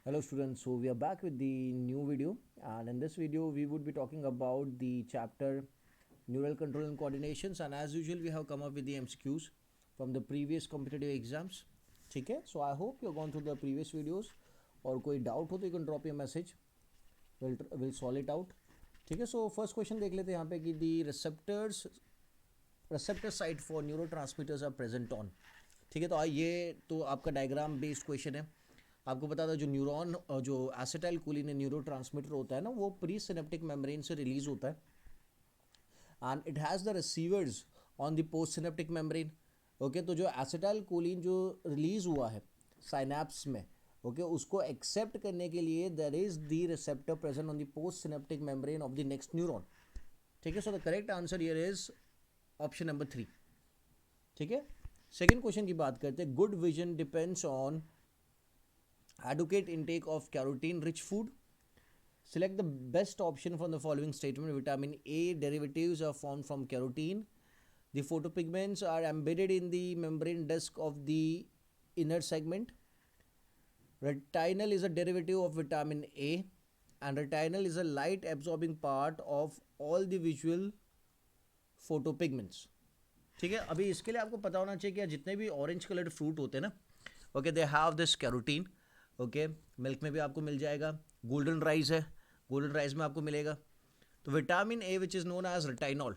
Hello students, so we are back with the new video, and in this video we would be talking about the chapter neural control and coordinations, and as usual we have come up with the MCQs from the previous competitive exams. ठीक है, so I hope you have gone through the previous videos और कोई doubt हो तो you can drop your message, we'll solve it out. ठीक है, so first question देख लेते हैं यहाँ पे कि the receptor site for neurotransmitters are present on. ठीक है, तो ये तो आपका डायग्राम बेस्ड क्वेश्चन है. आपको पता था जो न्यूरॉन जो एसिटाइल कोलिन न्यूरो ट्रांसमीटर होता है ना, वो प्री सिनेप्टिक मेम्ब्रेन से रिलीज होता है and it has the receivers on the postsynaptic membrane. Okay, तो जो एसिटाइल कोलिन जो रिलीज हुआ है साइनैप्स में, ओके उसको एक्सेप्ट करने के लिए there is the receptor present on the postsynaptic membrane of the next neuron. ठीक है, so the correct answer here is option number 3. ठीक है, सेकेंड क्वेश्चन की बात करते हैं. Good vision depends on adequate intake of carotene rich food. Select the best option from the following statement. Vitamin A derivatives are formed from carotene. The photopigments are embedded in the membrane disk of the inner segment. Retinal is a derivative of vitamin A, and retinal is a light absorbing part of all the visual photopigments. ठीक है, अभी इसके लिए आपको पता होना चाहिए कि जितने भी ऑरेंज कलर्ड फ्रूट होते हैं ना, okay they have this carotene. Okay, milk में भी आपको मिल जाएगा. गोल्डन राइस है, गोल्डन राइस में आपको मिलेगा. तो vitamin A which is known as retinol.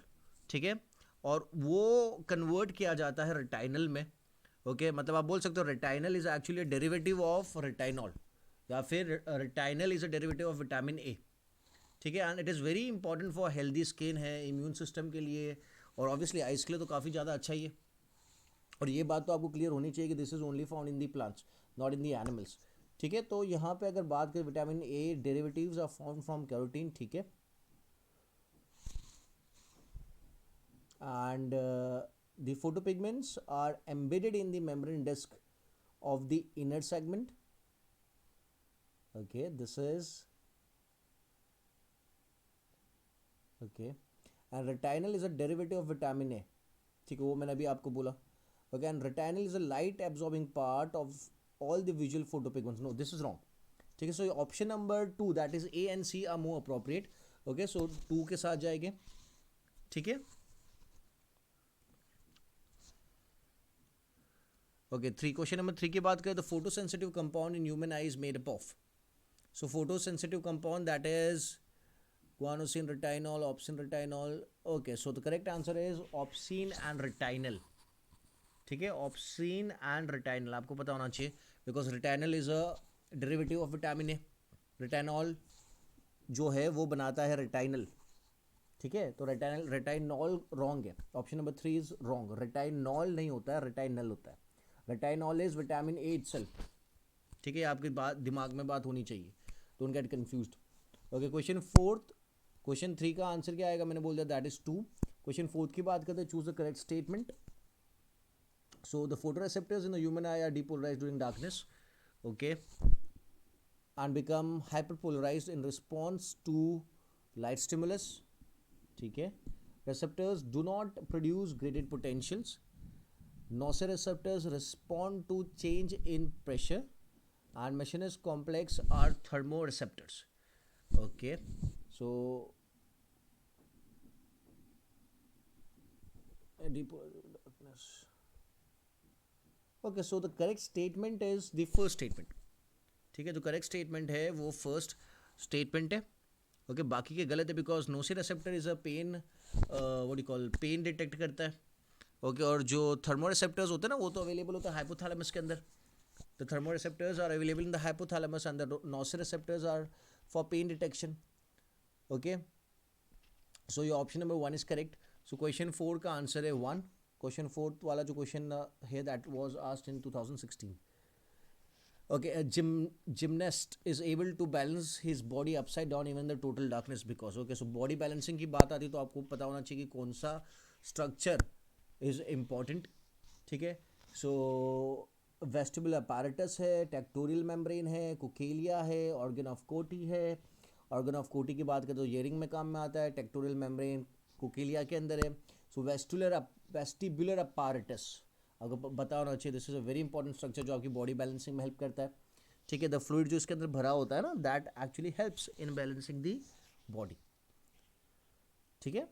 ठीक है, और वो कन्वर्ट किया जाता है रेटाइनल में. ओके, मतलब आप बोल सकते हो retinal is actually derivative of retinol, या फिर retinal is a derivative of vitamin A. ठीक है, and it is very important for healthy skin है, इम्यून सिस्टम के लिए, और ऑब्वियसली आइस के लिए तो काफ़ी ज़्यादा अच्छा ही है. और ये बात तो आपको क्लियर होनी चाहिए कि this is only found in the plants, not in the animals. ठीक है, तो यहाँ पे अगर बात करें vitamin A derivatives are form from carotene. ठीक है, and the photopigments are embedded in the membrane disk of the inner segment. Okay, this is okay, and retinal is a derivative of vitamin A. ठीक है, वो मैंने अभी आपको बोला. Okay, and retinal is a light absorbing part of all the visual photopigments. No, this is wrong. ठीक है, so option number 2 that is A and C are more appropriate. Okay, so 2 के साथ जाएंगे. ठीक है, ओके 3. क्वेश्चन नंबर 3 की बात करें तो photo sensitive compound in human I is made up of. So photo sensitive compound that is guanosine retinol, opsin retinol. Okay, so the correct answer is opsin and retinol. ठीक है, obscene and retinal आपको पता होना चाहिए because retinal is a derivative of vitamin A. Retinol जो है वो बनाता है रेटाइनल. ठीक है, तो रेटाइनॉल रॉन्ग है. Option number 3 is wrong. Retinol नहीं होता है, रेटाइनल होता है. Retinol is vitamin A itself. ठीक है, आपकी बात दिमाग में बात होनी चाहिए, don't get confused. Okay, question fourth. Question 3 का आंसर क्या आएगा, मैंने बोल दिया दैट इज 2. क्वेश्चन फोर्थ की बात करते हैं, choose the correct statement. So the photoreceptors in the human eye are depolarised during darkness. Okay, and become hyperpolarized in response to light stimulus. ठीक है, receptors do not produce graded potentials. Nociceptors respond to change in pressure, and Maschin's complex are thermoreceptors. Okay, so deep darkness. Okay, so the correct statement is the first statement. ठीक है, जो correct statement है वो first statement है. Okay, बाकी के गलत है because nociceptor is a pain, what you call, pain detect करता है. ओके, और जो थर्मोरेसेप्टर्स होते हैं ना वो तो अवेलेबल होता है हाइपोथैलेमस के अंदर. The thermoreceptors are available in the hypothalamus and the nociceptors are for pain detection. Okay, so your option number 1 is correct. So question 4 का आंसर है 1. क्वेश्चन 4 वाला जो क्वेश्चन है that was asked in 2016. Okay, a gymnast is able to balance his body upside down even the total darkness because. Okay, so body balancing की बात आती है तो आपको पता होना चाहिए कि कौन सा स्ट्रक्चर इज इम्पॉर्टेंट. ठीक है, सो वेस्टिबुलर apparatus है, टेक्टोरियल मेम्ब्रेन है, कोकेलिया है, ऑर्गन ऑफ कोटी है. ऑर्गन ऑफ कोटी की बात करें तो हियरिंग में काम में आता है, टेक्टोरियल मेम्ब्रेन कोकेलिया के अंदर है. सो वेस्टिबुलर apparatus अगर पता होना चाहिए. This is a very important structure जो आपकी बॉडी बैलेंसिंग में हेल्प करता है. ठीक है, द फ्लूइड जो इसके अंदर भरा होता है ना, that actually helps in balancing the body. ठीक है,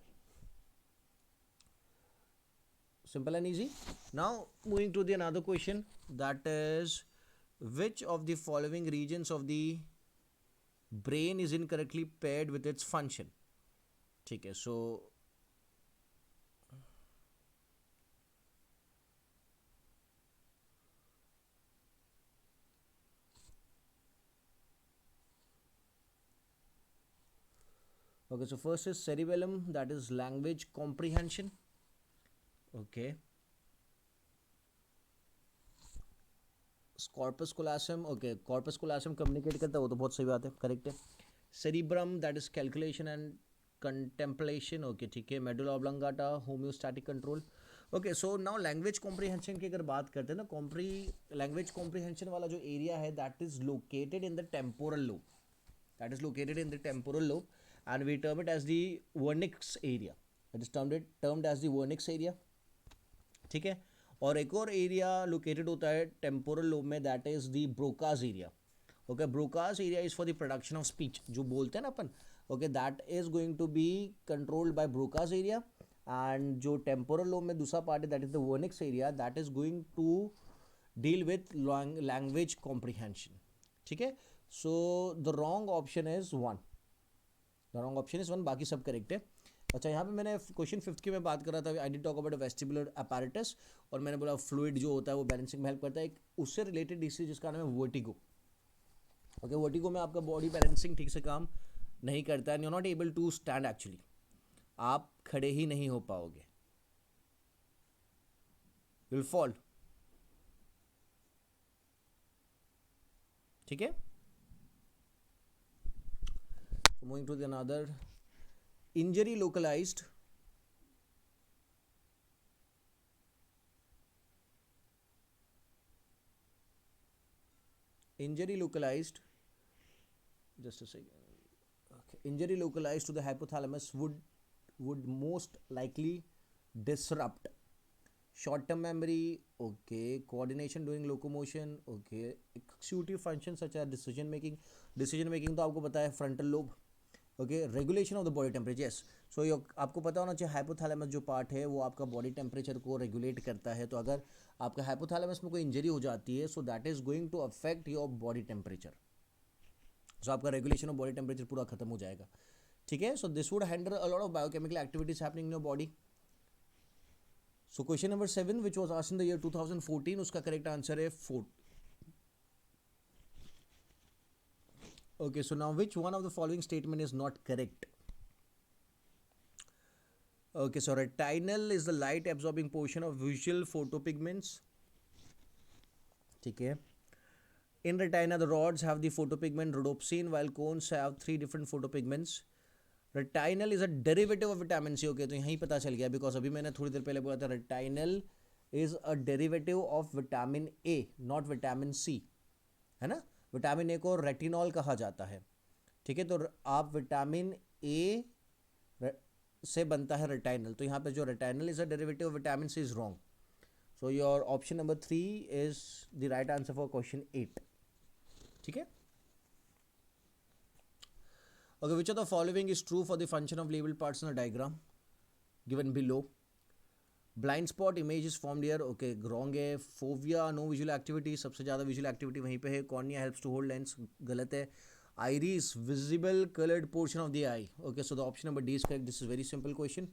simple and easy. Now moving to the another question, that is which of the following regions of the brain is incorrectly paired with its function. ठीक है, so okay, so first is cerebellum, that is language comprehension. Okay, corpus callosum, okay, corpus callosum communicate करता है, वो तो बहुत सही बात है, करेक्ट है. Cerebrum, that is calculation and contemplation. Okay, ठीक है. Medulla oblongata, homeostatic control. Okay, so now language comprehension की अगर बात करते हैं ना, लैंग्वेज कॉम्प्रीहेंशन वाला जो एरिया है, that is located in the temporal lobe. That is located in the temporal lobe and we term it as the Wernicke's area. That is termed as the Wernicke's area. ठीक है, और एक और area located होता है temporal lobe में, that is the Broca's area. Okay, Broca's area is for the production of speech, जो बोलते हैं ना अपन. Okay, that is going to be controlled by Broca's area. And जो टेम्पोरल लोब में दूसरा पार्ट है, that is the Wernicke's area, that is going to deal with language comprehension. ठीक है, so the wrong option is one. The wrong option is one, बाकी सब correct है. अच्छा, यहाँ पे मैंने क्वेश्चन 5 की मैं बात कर रहा था, I did talk about vestibular apparatus, और मैंने बोला फ्लूइड जो होता है वो बैलेंसिंग में हेल्प करता है. एक उससे रिलेटेड डिसीज जिसका नाम है वर्टिगो. ओके, वर्टिगो में आपका बॉडी बैलेंसिंग ठीक से काम नहीं करता है, and you are not able to stand. Actually आप खड़े ही नहीं हो पाओगे, यू विल फॉल. ठीक है, moving to the another, injury localized. Injury localized, just a second. Okay, injury localized to the hypothalamus would most likely disrupt short term memory, okay, coordination during locomotion, okay, executive functions such as decision making. तो आपको पता है frontal lobe. Okay, regulation of the body temperature. Yes, so आपको पता होना चाहिए hypothalamus जो part है वो आपका बॉडी टेम्परेचर को रेगुलेट करता है. तो अगर आपका हाइपोथैलेमस में कोई इंजरी हो जाती है, so that is going to affect your body temperature. So आपका रेगुलेशन ऑफ बॉडी टेम्परेचर पूरा खत्म हो जाएगा. ठीक है, so this would handle a lot of biochemical activities happening in your body. So question number 7 which was asked in the year 2014, उसका correct answer है 4. Okay, so now which one of the following statement is not correct? Okay, so retinal is the light absorbing portion of visual photopigments. ठीक है, in retina the rods have the photopigment rhodopsin while cones have 3 different photopigments. Retinal is a derivative of vitamin C. Okay, तो यहीं पता चल गया, because अभी मैंने थोड़ी देर पहले बोला था retinal is a derivative of vitamin A, not vitamin C, है ना. विटामिन ए को रेटिनॉल कहा जाता है. ठीक है, तो आप विटामिन ए से बनता है रेटाइनल, तो यहाँ पे जो retinal is a derivative of vitamin C is wrong. So your option number 3 is the right answer for question 8. ठीक है, okay, which of the following is true for the function of labelled parts in the diagram given below. Blind spot image is formed here. Okay, wrong है. Fovea, no visual activity, सबसे ज़्यादा visual activity वहीं पे है. Cornea helps to hold lens, गलत है. Iris, visible coloured portion of the eye. Okay, so the option number D is correct. This is very simple question.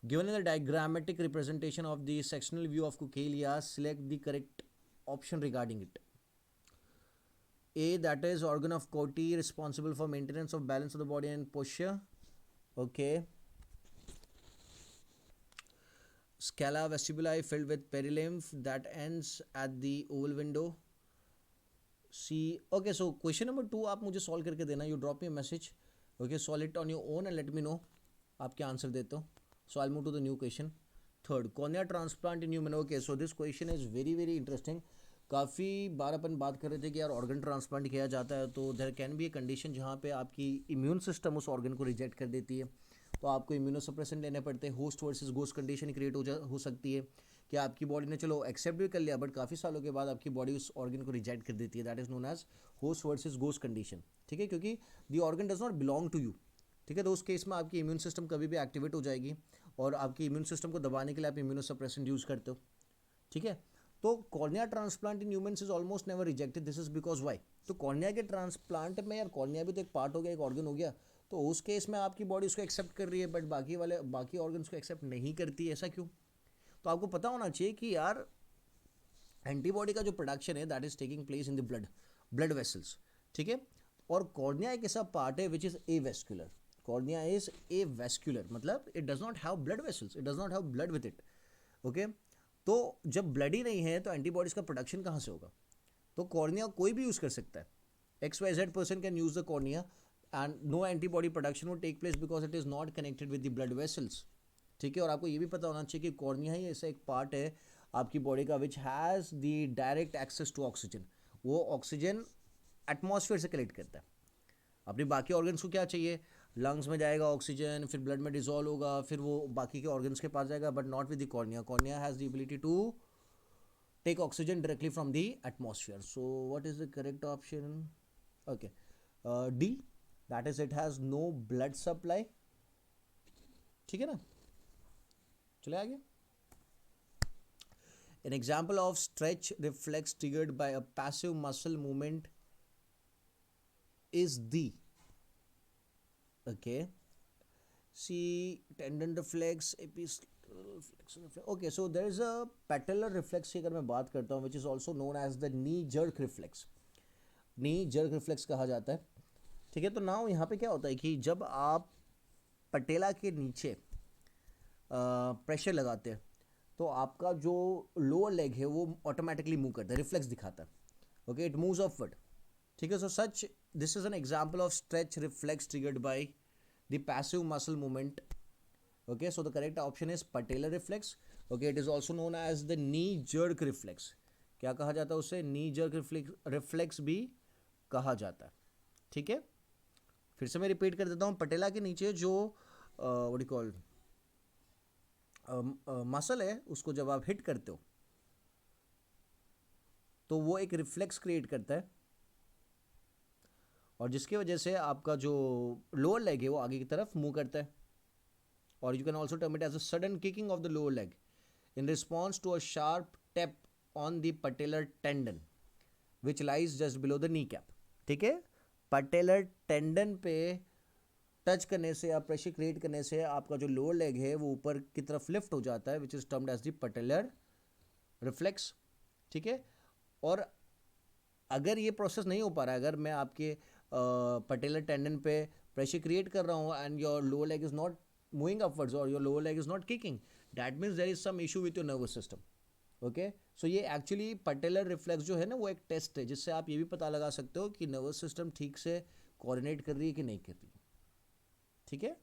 Given in the diagrammatic representation of the sectional view of cochlea, select the correct option regarding it. A, that is organ of Corti responsible for maintenance of balance of the body and posture. Okay, scala vestibuli filled with perilymph that ends at the oval window. C. Okay, so question number 2 आप मुझे solve करके देना. You drop me a message. Okay, solve it on your own and let me know आप क्या answer देते हो. So I move to the new question. Third, cornea transplant in human. Okay, so this question is very very interesting. काफ़ी बार अपन बात कर रहे थे कि यार ऑर्गन ट्रांसप्लांट किया जाता है तो there can be a condition जहाँ पे आपकी इम्यून सिस्टम उस ऑर्गन को रिजेक्ट कर देती है, तो आपको इम्यूनोसप्रेसेंट लेने पड़ते हैं. Host versus ghost condition create हो सकती है. कि आपकी बॉडी ने चलो एक्सेप्ट भी कर लिया, बट काफ़ी सालों के बाद आपकी बॉडी उस ऑर्गन को रिजेक्ट कर देती है. That is known as host versus ghost condition. ठीक है, क्योंकि the organ does not belong to you. ठीक है, तो उस केस में आपकी इम्यून सिस्टम कभी भी एक्टिवेट हो जाएगी और आपकी इम्यून सिस्टम को दबाने के लिए आप इम्यूनोसप्रेसेंट यूज़ करते हो. ठीक है, तो cornea transplant in humans is almost never rejected. This is because why. तो कॉर्निया के ट्रांसप्लांट में यार कॉर्निया भी तो एक पार्ट हो गया, एक ऑर्गन हो गया, तो उस केस में आपकी बॉडी उसको एक्सेप्ट कर रही है बट बाकी ऑर्गन्स को एक्सेप्ट नहीं करती है. ऐसा क्यों? तो आपको पता होना चाहिए कि यार एंटीबॉडी का जो प्रोडक्शन है that is taking place in the blood vessels. ठीक है, और कॉर्निया एक ऐसा पार्ट है which is avascular. Cornea is avascular, मतलब it does not have blood vessels, it does not have blood with it. Okay, तो जब blood ही नहीं है तो एंटीबॉडीज का प्रोडक्शन कहाँ से होगा? तो कॉर्निया कोई भी यूज़ कर सकता है. XYZ person can use the cornea and no antibody production will take place because it is not connected with the blood vessels. ठीक है, और आपको ये भी पता होना चाहिए कि कॉर्निया ही ऐसा एक पार्ट है आपकी बॉडी का which has the direct access to oxygen. वो ऑक्सीजन एटमॉस्फेयर से कलेक्ट करता है. अपने बाकी ऑर्गन्स को क्या चाहिए? लंग्स में जाएगा ऑक्सीजन, फिर ब्लड में डिजोल्व होगा, फिर वो बाकी के ऑर्गन्स के पास जाएगा, but not with the cornea. Cornea has the ability to take oxygen directly from the atmosphere. So what is the correct option? Okay, D, that is it has no blood supply. ठीक है ना, चले आगे. An example of stretch reflex triggered by a passive muscle movement is the, okay, see, tendon reflex, okay, so there is a patellar reflex की अगर मैं बात करता हूँ which is also known as the knee jerk reflex. knee jerk reflex कहा जाता है. ठीक है, तो नाउ यहाँ पे क्या होता है कि जब आप पटेला के नीचे प्रेशर लगाते हैं तो आपका जो लोअर लेग है वो ऑटोमेटिकली मूव करता है, रिफ्लेक्स दिखाता है. Okay, it moves upward. ठीक है, so such this is an example of stretch reflex triggered by the passive muscle movement. Okay, so the correct option is patellar reflex. Okay, it is also known as the knee jerk reflex. क्या कहा जाता है उसे? knee jerk reflex भी कहा जाता है. ठीक है, फिर से मैं रिपीट कर देता हूँ. पटेला के नीचे जो व्हाट यू कॉल मसल है उसको जब आप हिट करते हो तो वो एक रिफ्लेक्स क्रिएट करता है और जिसकी वजह से आपका जो लोअर लेग है वो आगे की तरफ मूव करता है. Or you can also term it as a sudden kicking of the lower leg in response to a sharp tap on the patellar tendon which lies just below the kneecap. ठीक है, patellar tendon पे touch करने से या pressure create करने से आपका जो लोअर लेग है वो ऊपर की तरफ लिफ्ट हो जाता है, which is termed as the patellar reflex. ठीक है, और अगर ये प्रोसेस नहीं हो पा रहा है, अगर मैं आपके पटेलर टेंडन पे प्रेशर क्रिएट कर रहा हूँ and your lower leg is not moving upwards or your lower leg is not kicking, that means there is some issue with your nervous system. Okay, so ये actually patellar reflex जो है ना वो एक test है जिससे आप ये भी पता लगा सकते हो कि नर्वस सिस्टम ठीक से कोऑर्डिनेट कर रही है कि नहीं कर रही है. ठीक है,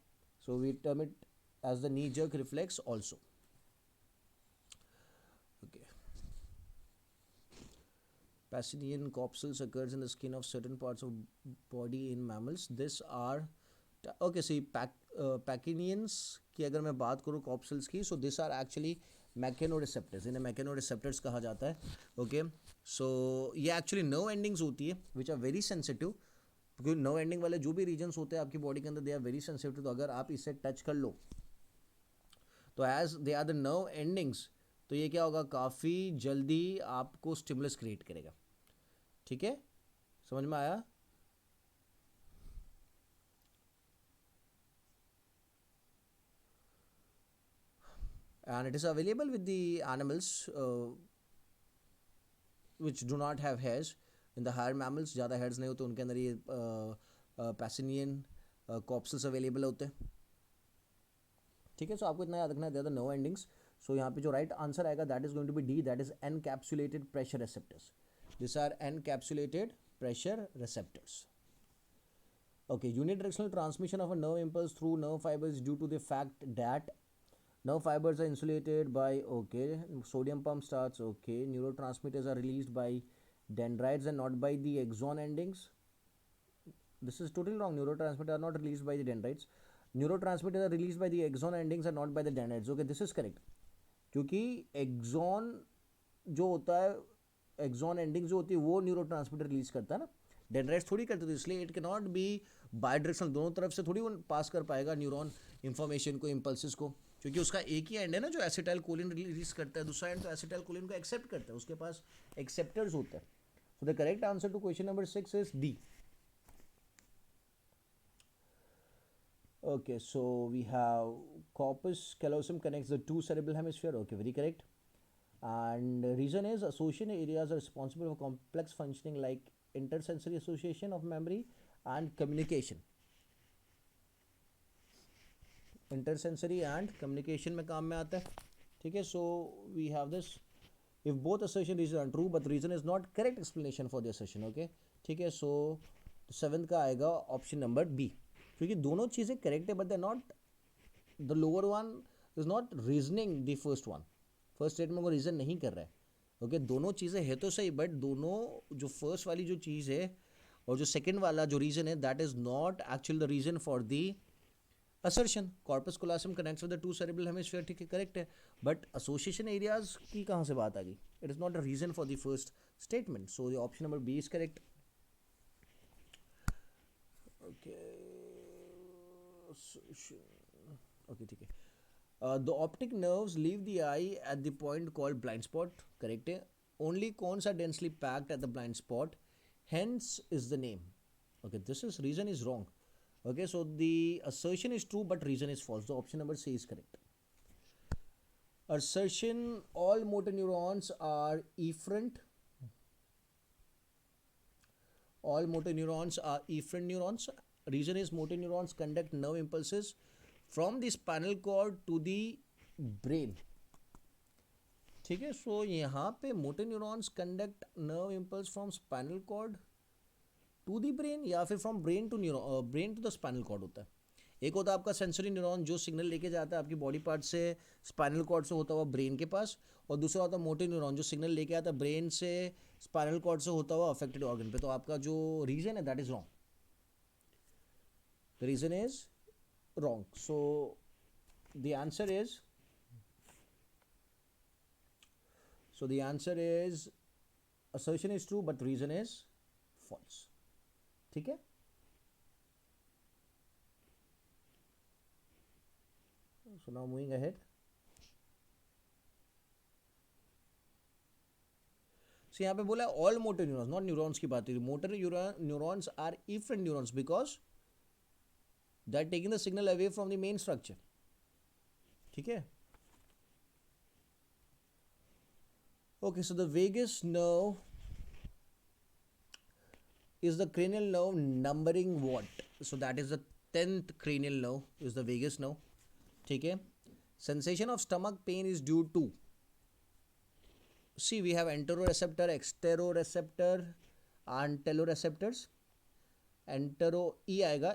so we term it as the knee jerk reflex also. Okay, Pacinian corpuscles occurs in the skin of certain parts of body in mammals. This are okay, see Pacinians की अगर मैं बात करूँ कॉप्सल्स की, सो दिस आर एक्चुअली मैकेनोरिसेप्टर्स. इन्हें मैकेनोरिसेप्टर्स कहा जाता है. ओके, सो ये एक्चुअली नर्व एंडिंग्स होती है विच आर वेरी सेंसिटिव, क्योंकि नर्व एंडिंग वाले जो भी रीजन्स होते हैं आपकी बॉडी के अंदर दे आर वेरी सेंसिटिव. तो अगर आप इसे टच कर लो तो as they are the nerve endings, तो ये क्या होगा, काफ़ी जल्दी आपको स्टिमुलस क्रिएट करेगा. ठीक है, समझ में आया? And it is available with the animals which do not have hairs. In the higher mammals ज़्यादा hairs नहीं होते उनके अंदर ये Pacinian corpuscles available होते हैं. ठीक है, सो आपको इतना याद रखना है, they are the nerve endings. So यहाँ पे जो राइट आंसर आएगा that is going to be D, that is encapsulated pressure receptors. This are encapsulated pressure receptors. Okay, unidirectional transmission of a nerve impulse through nerve fibers due to the fact that nerve fibers are insulated by, okay, sodium pump starts, okay, neurotransmitters are released by dendrites and not by the axon endings. This is totally wrong. Neurotransmitters are not released by the dendrites. Neurotransmitters are released by the axon endings and not by the dendrites. Okay, this is correct. क्योंकि axon जो होता है, axon ending जो होती है वो neurotransmitter release करता है ना, डेंड्राइट्स थोड़ी करते, तो इसलिए it can not be by directional, दोनों तरफ से थोड़ी वो पास कर पाएगा न्यूरॉन इंफॉर्मेशन को, इम्पल्सिस को, क्योंकि उसका एक ही एंड है ना जो एसिटाइल कोलिन रिलीज करता है, दूसरा एंड तो एसिटाइल कोलिन को एक्सेप्ट करता है, उसके पास एक्सेप्टर्स होता है. So the correct answer to question number 6 is D. Okay, so we have corpus callosum connects the two cerebral hemisphere. Okay, very correct. And the reason is association areas are responsible for complex functioning like intersensory association of memory and communication. Intersensory and communication में काम में आता है. ठीक है, so we have this. If both assertion reasons are true, but reason is not correct explanation for the assertion. Okay, ठीक है, so 7th का आएगा ऑप्शन नंबर बी, क्योंकि दोनों चीज़ें करेक्ट है, but they not, the lower one is not reasoning the first one, first statement को reason नहीं कर रहा है. ओके, दोनों चीज़ें है तो सही, बट दोनों जो फर्स्ट वाली जो चीज़ है और जो सेकंड वाला जो रीजन है, that is not actual the reason for the assertion. Corpus callosum connects with the two cerebral hemisphere, ठीक है, करेक्ट है, बट एसोसिएशन एरियाज की कहाँ से बात आ गई? It is not a reason for the first statement, so the option number B is correct. Okay, okay, ठीक है. The optic nerves leave the eye at the point called blind spot, correct है. Only cones are densely packed at the blind spot, hence is the name. Okay, this is reason is wrong. Okay, so the assertion is true but reason is false. The option number C is correct. Assertion all motor neurons are efferent. All motor neurons are efferent neurons. Reason is motor neurons conduct nerve impulses from the spinal cord to the brain. ठीक है, so यहाँ पे motor neurons conduct nerve impulse from spinal cord to the brain, या फिर from brain to brain to the spinal cord होता है. एक होता है आपका सेंसरी न्यूरॉन जो सिग्नल लेके जाता है आपकी बॉडी पार्ट से स्पाइनल कॉर्ड से होता हुआ ब्रेन के पास, और दूसरा होता है मोटर न्यूरॉन जो सिग्नल लेके आता है ब्रेन से स्पाइनल कॉर्ड से होता हुआ अफेक्टेड ऑर्गन पे. तो आपका जो रीजन है that is wrong, the reason is wrong. So the answer is assertion is true but reason is false. ठीक है, so now moving ahead. So यहाँ पे बोला all motor neurons, not neurons की बात है, motor neurons are efferent neurons because they are taking the signal away from the main structure. ठीक है. Okay, so the vagus nerve is the cranial nerve numbering what? So that is the 10th cranial nerve is the vagus nerve. ठीक है. Sensation of stomach pain is due to, see we have enteroreceptor, exteroreceptor and teloreceptors. Entero E आएगा,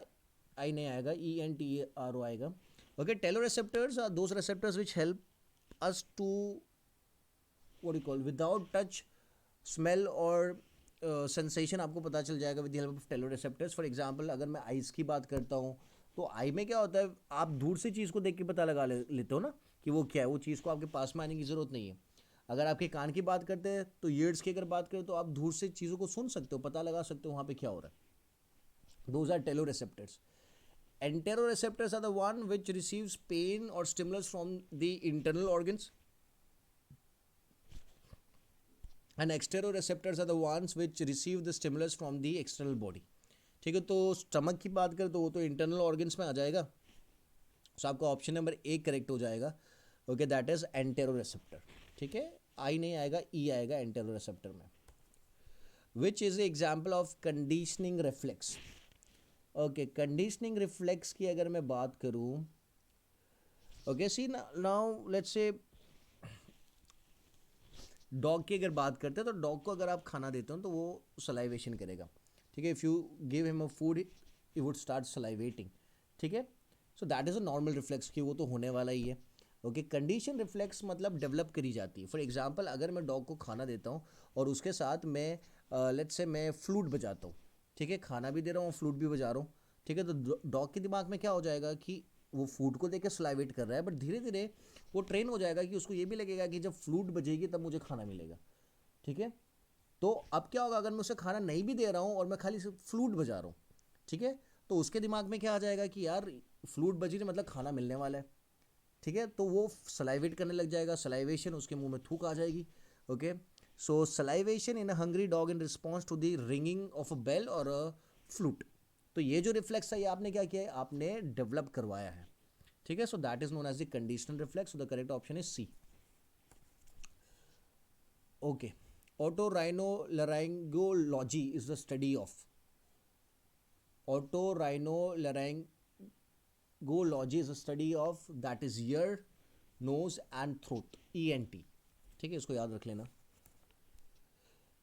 I नहीं आएगा, ENTERO आएगा. Okay, teloreceptors are those receptors which help us to, what do you call, without touch, smell और sensation आपको पता चल जाएगा with the help of teloreceptors. For example अगर मैं आइज़ की बात करता हूँ तो आई में क्या होता है, आप दूर से चीज़ को देख के पता लगा लेते हो ना कि वो क्या है, वो चीज़ को आपके पास में आने की ज़रूरत नहीं है. अगर आपके कान की बात करते हैं तो ईयर्स की अगर बात करें तो आप दूर से चीज़ों को सुन सकते हो, पता लगा सकते हो वहाँ पे क्या हो रहा है. Those are teloreceptors. Enteroreceptors are the one which receives pain or stimulus from the internal organs, and exteroreceptors are the ones which receive the stimulus from the external body. ठीक है, तो स्टमक की बात करें तो वो तो इंटरनल ऑर्गन्स में आ जाएगा, सो आपका ऑप्शन नंबर ए करेक्ट हो जाएगा. Okay, that is enteroreceptor. ठीक है, आई नहीं आएगा, ई आएगा एंटेरोरेसेप्टर में. Which is a example of conditioning reflex. Okay, conditioning reflex की अगर मैं बात करूं, okay, see now let's say dog की अगर बात करते हैं तो डॉग को अगर आप खाना देते हो तो वो सलाइवेशन करेगा. ठीक है, if you give him a food he would start salivating. ठीक है, so that is a normal reflex कि वो तो होने वाला ही है. ओके, कंडीशन रिफ्लेक्स मतलब डेवलप करी जाती है. फॉर एग्जांपल अगर मैं डॉग को खाना देता हूँ और उसके साथ मैं लेट्स से मैं फ्लूट बजाता हूँ. ठीक है, खाना भी दे रहा हूँ, फ्लूट भी बजा रहा हूँ. ठीक है, तो डॉग के दिमाग में क्या हो जाएगा कि वो फूड को देख के सलाइवेट कर रहा है, बट धीरे धीरे वो ट्रेन हो जाएगा कि उसको ये भी लगेगा कि जब फ्लूट बजेगी तब मुझे खाना मिलेगा। ठीक है, तो अब क्या होगा, अगर मैं उसे खाना नहीं भी दे रहा हूँ और मैं खाली सिर्फ फ्लूट बजा रहा हूँ, ठीक है, तो उसके दिमाग में क्या आ जाएगा कि यार फ्लूट बजी रही मतलब खाना मिलने वाला है। ठीक है, तो वो सलाइवेट करने लग जाएगा, सलाइवेशन, उसके मुंह में थूक आ जाएगी। Okay, so salivation in a hungry dog in response to the ringing of a bell और अ फ्लूट। तो ये जो रिफ्लेक्स है ये आपने क्या किया है, आपने डेवलप करवाया है। ठीक है, so that is known as the conditional reflex, so the correct option is C. Okay, otorhinolaryngology is the study of, otorhinolaryngology is a study of, that is ear, nose and throat, ENT. ठीक है, इसको याद रख लेना।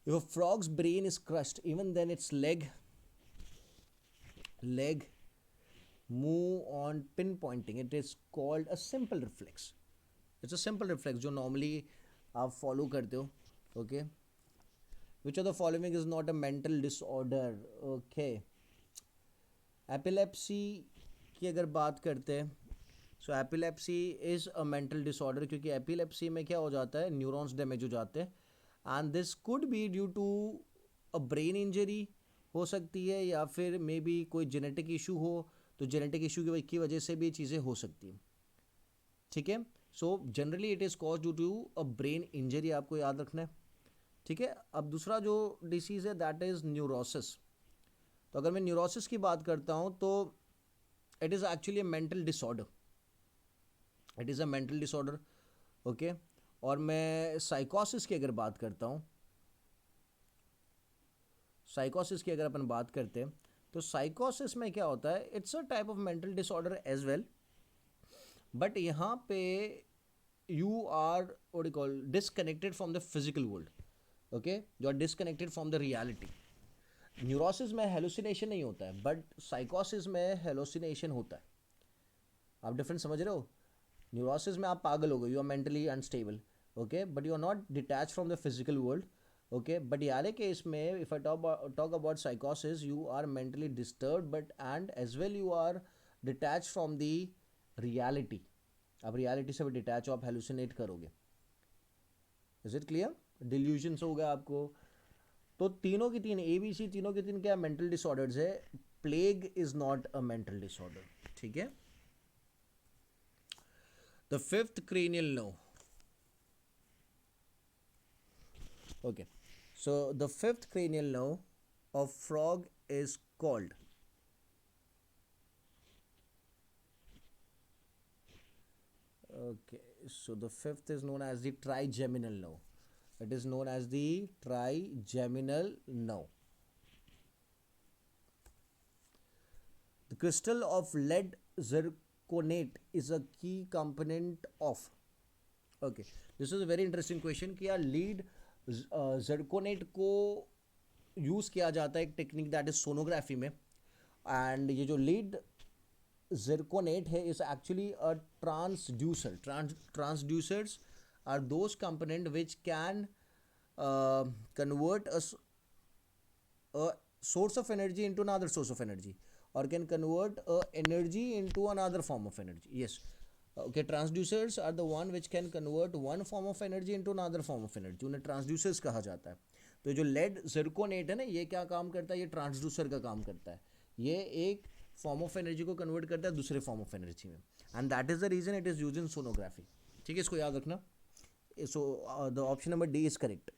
If a frog's brain is crushed, even then its leg move on pinpointing, it is called a simple reflex. It's a simple reflex जो normally आप follow करते हो। Okay, which of the following is not a mental disorder? Okay, epilepsy की अगर बात करते हैं, so epilepsy is a mental disorder, क्योंकि एपिलेप्सी में क्या हो जाता है, न्यूरॉन्स डैमेज हो जाते हैं, and this could be due to a brain injury हो सकती है, या फिर मे बी कोई जेनेटिक इशू हो, तो जेनेटिक इशू की वजह से भी चीज़ें हो सकती हैं। ठीक है, so generally it is cause due to a brain injury, आपको याद रखना है। ठीक है, अब दूसरा जो डिसीज़ है दैट इज़ न्यूरोसिस। तो अगर मैं न्यूरोसिस की बात करता हूँ तो it is actually a mental disorder, it is a mental disorder. Okay, और मैं साइकोसिस की अगर बात करता हूँ, साइकोसिस की अगर अपन बात करते हैं, तो साइकोसिस में क्या होता है, it's a type of mental disorder as well, but यहाँ पे you are what you call disconnected from the physical world. Okay, you are disconnected from the reality. Neurosis में हेलुसिनेशन नहीं होता है, बट साइकोसिस में हेलुसिनेशन होता है। आप डिफरेंस समझ रहे हो? न्यूरोसिस में आप पागल हो गए, you are mentally unstable, okay, but you are not detach from the physical world. Okay, but यारे केस में इफ आई टॉक अबाउट साइकोसिस, you are mentally disturb, but and as well you are detach from the reality. आप reality से भी detach हो, आप hallucinate करोगे। Is it clear? Delusions हो गया आपको। तो तीनों की तीन ABC, तीनों की तीन क्या मेंटल डिसऑर्डर्स है। Plague is not a mental disorder. ठीक है, the fifth cranial nerve. Okay, so the fifth cranial nerve of frog is called, okay, so the fifth is known as the trigeminal nerve. It is known as the trigeminal nerve. The crystal of lead zirconate is a key component of, okay, this is a very interesting question कि यार lead zirconate को use किया जाता है एक technique that is sonography में, and ये जो लीड zirconate है is actually a transducer. Transducers are those component which can convert a source of energy into another source of energy, or can convert energy into another form of energy. Yes, okay, transducers are the one which can convert one form of energy into another form of energy, उन्हें transducers कहा जाता है। तो जो lead zirconate है ना, ये क्या काम करता है, ये ट्रांसड्यूसर का काम करता है। ये एक फॉर्म ऑफ एनर्जी को कन्वर्ट करता है दूसरे फॉर्म ऑफ एनर्जी में, and that is the reason it is use in sonography. ठीक है, इसको याद रखना। So the option number D is correct.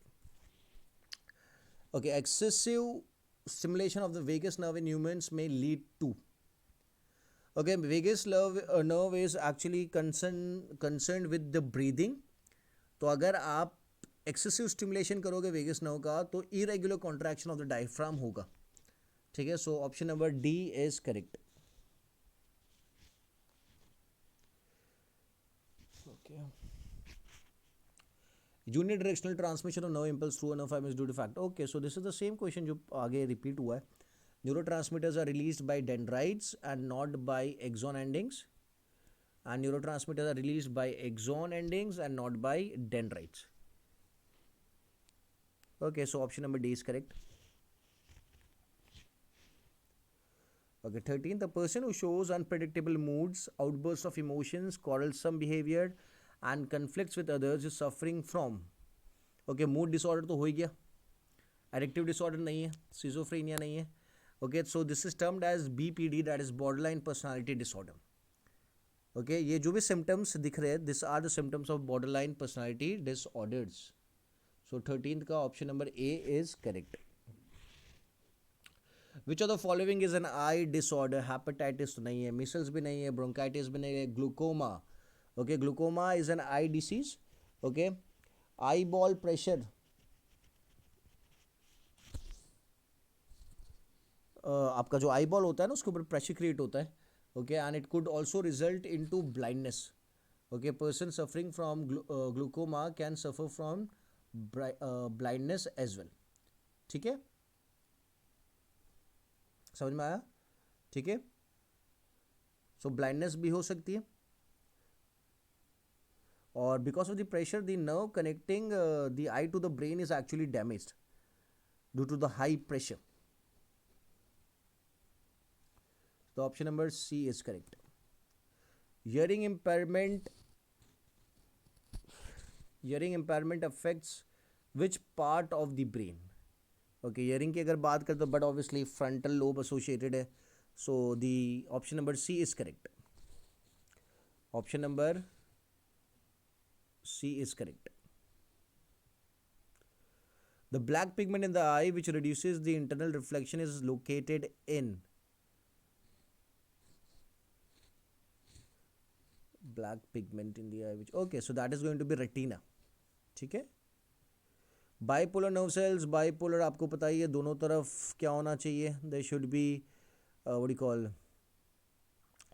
Okay, excessive stimulation of the vagus nerve in humans may lead to, okay, vagus nerve is actually concerned with the breathing. तो अगर आप excessive stimulation करोगे vagus nerve का तो irregular contraction of the diaphragm होगा। ठीक है, so option number D is correct. Okay, unidirectional transmission of nerve impulse through nerve fibre due to fact. Okay, so this is the same question जो आगे repeat हुआ है। Neurotransmitters are released by dendrites and not by axon endings, and neurotransmitters are released by axon endings and not by dendrites. Okay, so option number D is correct. Okay, 13th, a person who shows unpredictable moods, outbursts of emotions, quarrelsome behavior and conflicts with others is suffering from. Okay, mood disorder तो हो ही गया, addictive disorder नहीं है, schizophrenia नहीं है. Okay, so this is termed as BPD, that is borderline personality disorder. Okay, ये जो भी सिम्टम्स दिख रहे हैं, this are the symptoms of borderline personality disorders. So 13th का option number A is correct. Which of the following is an eye disorder? Hepatitis तो नहीं है, मिसल्स भी नहीं है, ब्रोंकाइटिस भी नहीं है, glaucoma. Okay, glaucoma is an I disease. Okay, eye ball pressure, आपका जो आई बॉल होता है ना उसके ऊपर प्रेशर क्रिएट होता है. Okay, and it could also result in to blindness. Okay, person suffering from glaucoma can suffer from blindness as well. ठीक है, समझ में आया? ठीक है, सो ब्लाइंडनेस भी हो सकती है. और because of the pressure the nerve connecting the eye to the brain is actually damaged due to the high pressure. तो option number C is correct. Hearing impairment affects which part of the brain? Okay, hearing की अगर बात करें तो but obviously frontal lobe associated है. So the option number C is correct. Option number C is correct. The black pigment in the eye which reduces the internal reflection is located in. Black pigment in the eye which, okay, so that is going to be retina. ठीक है. Bipolar nerve cells, bipolar आपको पता ही है, दोनों तरफ क्या होना चाहिए? They should be what do call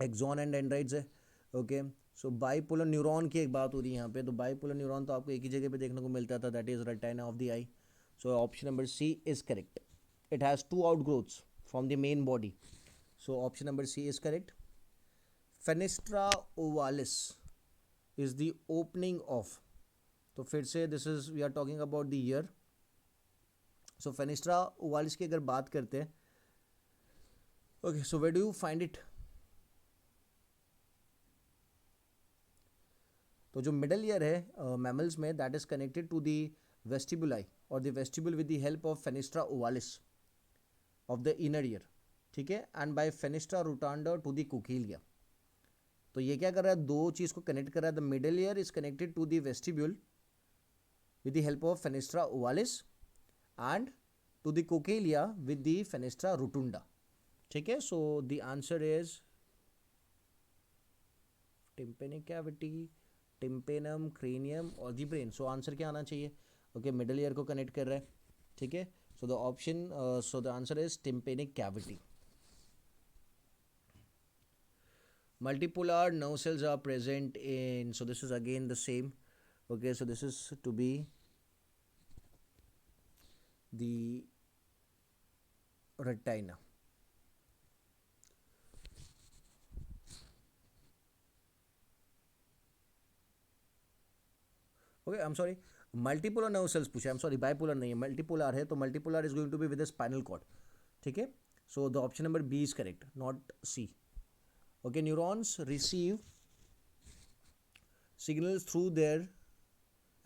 axon and dendrites है. ओके, सो बाइपोलर न्यूरॉन की एक बात हो रही है यहाँ पे. तो बाइपोलर न्यूरॉन तो आपको एक ही जगह पे देखने को मिलता था, that is retina of the eye. So option number C is correct. It has two outgrowths from the main body. So option number C is correct. Fenestra ovalis is the opening of. तो फिर से this is we are talking about the ear. So fenestra ovalis की अगर बात करते हैं, okay, so where do you find it? तो जो मिडल ईयर है मैमल्स में, that is connected to the vestibuli और the vestibule with the help of fenestra ovalis of the inner ear. ठीक है, and by fenestra rotunda to the cochlea. तो ये क्या कर रहा है? दो चीज को कनेक्ट कर रहा है. The middle ear is connected to the vestibule with the help of Fenestra ovalis and to the cochlea with the Fenestra rotunda. ठीक है, so the answer is tympanic cavity, tympanum, cranium और the brain. So answer क्या आना चाहिए? Okay, middle ear को connect कर रहा है. ठीक है, so the option so the answer is tympanic cavity. Multipolar nerve cells are present in, so this is again the same. Okay, so this is to be the retina. Okay, I'm sorry, multipolar nerve cells पूछा. I'm sorry, बाइपोलर नहीं है, multipolar है. तो multipolar is going to be with the spinal cord. ठीक है, so the option number B is correct, not C. Okay, neurons receive signals through their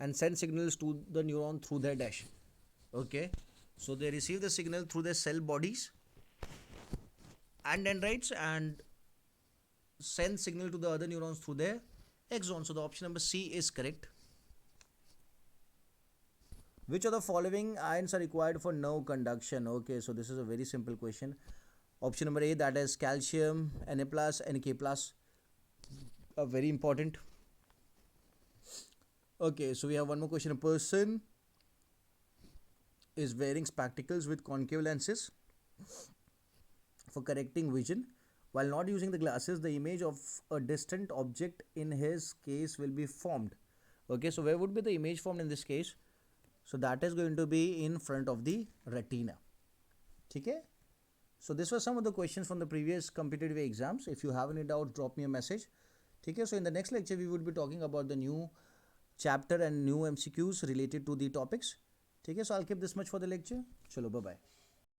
and send signals to the neuron through their dash. Okay, so they receive the signal through their cell bodies and dendrites and send signal to the other neurons through their axons. So the option number C is correct. Which of the following ions are required for nerve conduction? Okay, so this is a very simple question. Option number A, that is calcium, Na plus, Nk plus, very important. Okay, so we have one more question. A person is wearing spectacles with concave lenses for correcting vision. While not using the glasses, the image of a distant object in his case will be formed. Okay, so where would be the image formed in this case? So that is going to be in front of the retina. Okay. So this was some of the questions from the previous competitive exams. If you have any doubt, drop me a message. Okay. So in the next lecture, we would be talking about the new chapter and new MCQs related to the topics. Okay. So I'll keep this much for the lecture. Chalo, bye bye.